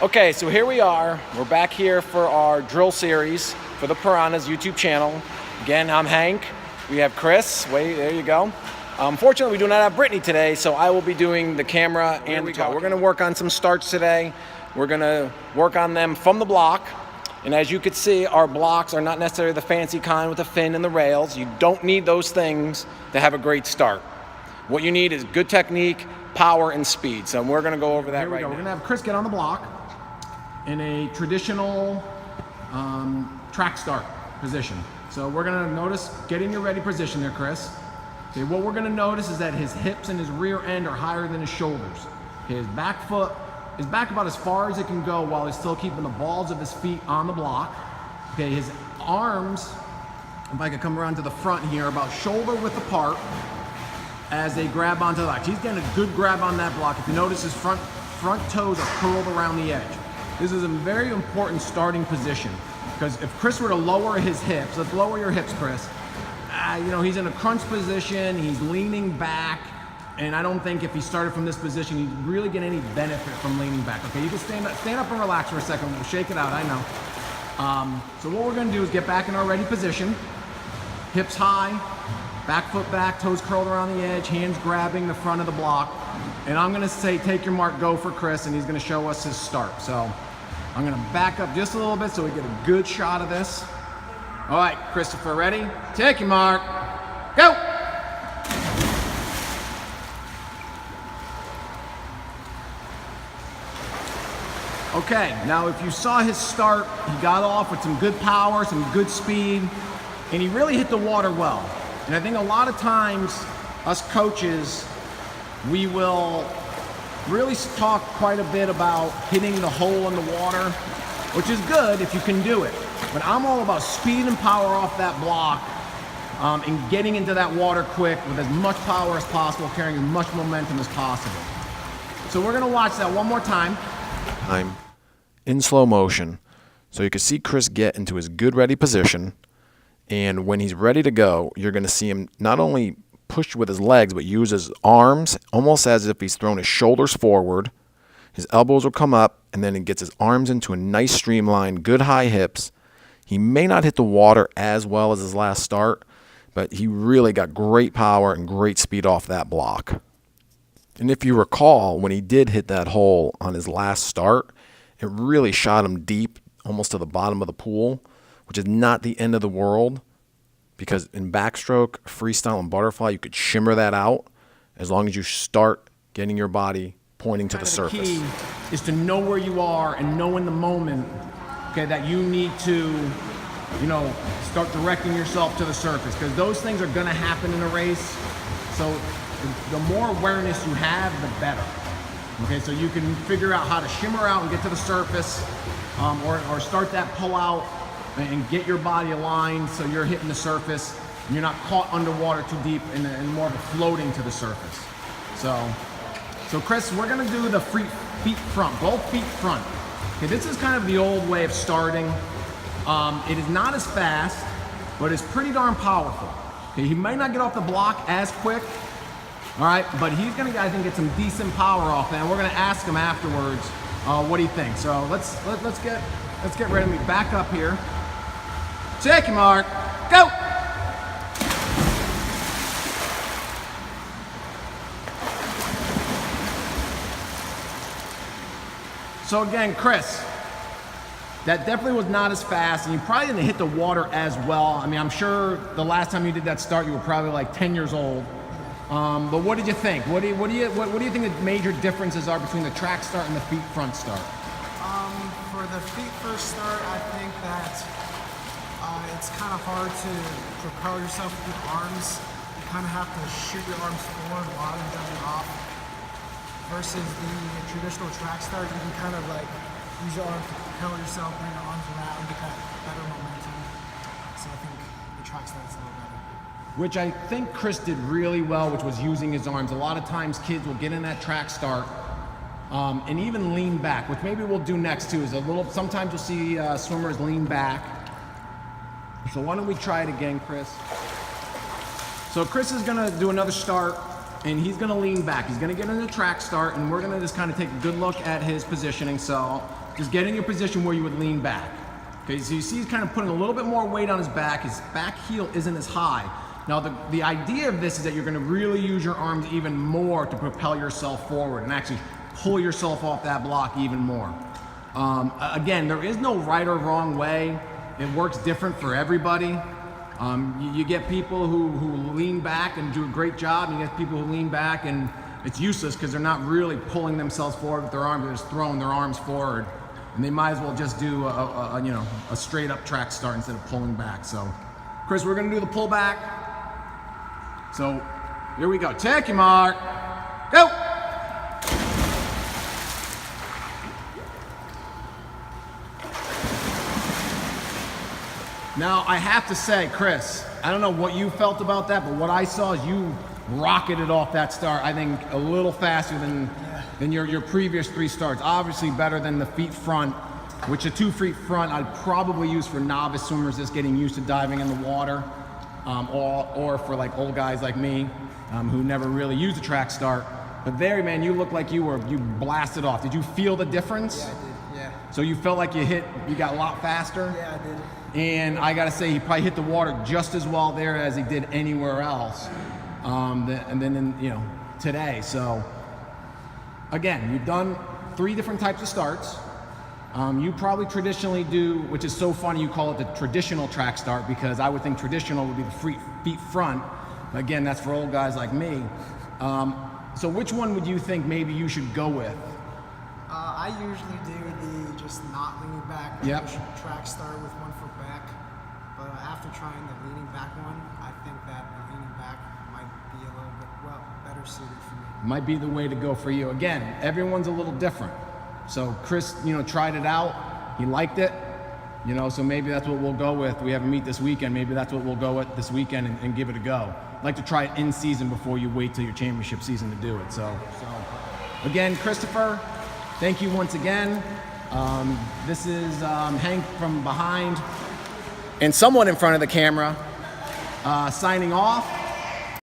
Okay, so here we are. We're back here for our drill series for the Piranha's YouTube channel. Again, I'm Hank. We have Chris. Wait, there you go. Unfortunately, we do not have Brittany today, so I will be doing the camera and the talk. We're going to work on some starts today. We're going to work on them from the block. And as you can see, our blocks are not necessarily the fancy kind with the fin and the rails. You don't need those things to have a great start. What you need is good technique, power, and speed. So we're going to go over that right now. We're going to have Chris get on the block in a traditional track start position. So we're gonna notice, get in your ready position there, Chris. Okay, what we're gonna notice is that his hips and his rear end are higher than his shoulders. His back foot is back about as far as it can go while he's still keeping the balls of his feet on the block. Okay, his arms, if I could come around to the front here, are about shoulder width apart as they grab onto the block. He's getting a good grab on that block. If you notice, his front toes are curled around the edge. This is a very important starting position because if Chris were to lower his hips, let's lower your hips, Chris. He's in a crunch position, he's leaning back, and I don't think if he started from this position, he'd really get any benefit from leaning back. Okay, you can stand up and relax for a second. We'll shake it out, I know. So what we're gonna do is get back in our ready position, hips high, back foot back, toes curled around the edge, hands grabbing the front of the block. And I'm gonna say, take your mark, go for Chris, and he's gonna show us his start. So I'm gonna back up just a little bit so we get a good shot of this. All right, Christopher, ready? Take your mark, go! Okay, now if you saw his start, he got off with some good power, some good speed, and he really hit the water well. And I think a lot of times, us coaches, we will really talk quite a bit about hitting the hole in the water, which is good if you can do it. But I'm all about speed and power off that block and getting into that water quick with as much power as possible, carrying as much momentum as possible. So we're gonna watch that one more time. I'm in slow motion. So you can see Chris get into his good ready position. And when he's ready to go, you're gonna see him not only push with his legs, but use his arms almost as if he's thrown his shoulders forward. His elbows will come up, and then he gets his arms into a nice streamline, good high hips. He may not hit the water as well as his last start, but he really got great power and great speed off that block. And if you recall, when he did hit that hole on his last start, it really shot him deep, almost to the bottom of the pool, which is not the end of the world. Because in backstroke, freestyle, and butterfly, you could shimmer that out as long as you start getting your body pointing to the surface. The key is to know where you are and know in the moment, okay, that you need to, start directing yourself to the surface, because those things are going to happen in a race. So the more awareness you have, the better. Okay, so you can figure out how to shimmer out and get to the surface, or start that pull out and get your body aligned so you're hitting the surface and you're not caught underwater too deep and more of a floating to the surface. So Chris, we're gonna do the feet front, both feet front. Okay, this is kind of the old way of starting. It is not as fast, but it's pretty darn powerful. Okay, he might not get off the block as quick, all right, but he's gonna, I think, get some decent power off that, and we're gonna ask him afterwards what he thinks. So let's get ready to back up here. Take your mark, go! So again, Chris, that definitely was not as fast, and you probably didn't hit the water as well. I mean, I'm sure the last time you did that start, you were probably like 10 years old. But what did you think? What do you think the major differences are between the track start and the feet front start? For the feet first start, I think that it's kind of hard to propel yourself with your arms. You kind of have to shoot your arms forward while you're jumping off. Versus the traditional track start, you can kind of like use your arms to propel yourself, bring your arms around, get that better momentum. So I think the track start's a little better. Which I think Chris did really well, which was using his arms. A lot of times kids will get in that track start and even lean back, which maybe we'll do next too, is sometimes you'll see swimmers lean back. So why don't we try it again, Chris? So Chris is gonna do another start, and he's gonna lean back. He's gonna get in the track start, and we're gonna just kind of take a good look at his positioning. So just get in your position where you would lean back. Okay, so you see he's kind of putting a little bit more weight on his back. His back heel isn't as high. Now the idea of this is that you're gonna really use your arms even more to propel yourself forward and actually pull yourself off that block even more. Again, there is no right or wrong way. It works different for everybody. You get people who lean back and do a great job, and you get people who lean back and it's useless because they're not really pulling themselves forward with their arms, they're just throwing their arms forward. And they might as well just do a straight up track start instead of pulling back. So, Chris, we're gonna do the pull back. So, here we go. Take your mark. Go! Now, I have to say, Chris, I don't know what you felt about that, but what I saw is you rocketed off that start, I think, a little faster than your previous 3 starts. Obviously better than the feet front, which a 2 feet front I'd probably use for novice swimmers just getting used to diving in the water, or for like old guys like me who never really used a track start. But there, man, you look like you blasted off. Did you feel the difference? Yeah, I did, yeah. So you felt like you got a lot faster? Yeah, I did. And I gotta say, he probably hit the water just as well there as he did anywhere else. And then today. So again, you've done 3 different types of starts. You probably traditionally do, which is so funny you call it the traditional track start, because I would think traditional would be the feet front. Again, that's for old guys like me. So which one would you think maybe you should go with? I usually do the just not leaning back, track start with 1 foot back. But after trying the leaning back one, I think that the leaning back might be a little bit better suited for me. Might be the way to go for you. Again, everyone's a little different. So Chris, tried it out. He liked it. So maybe that's what we'll go with. We have a meet this weekend. Maybe that's what we'll go with this weekend and give it a go. I'd like to try it in season before you wait till your championship season to do it. So again, Christopher, thank you once again. This is Henk from behind and someone in front of the camera signing off.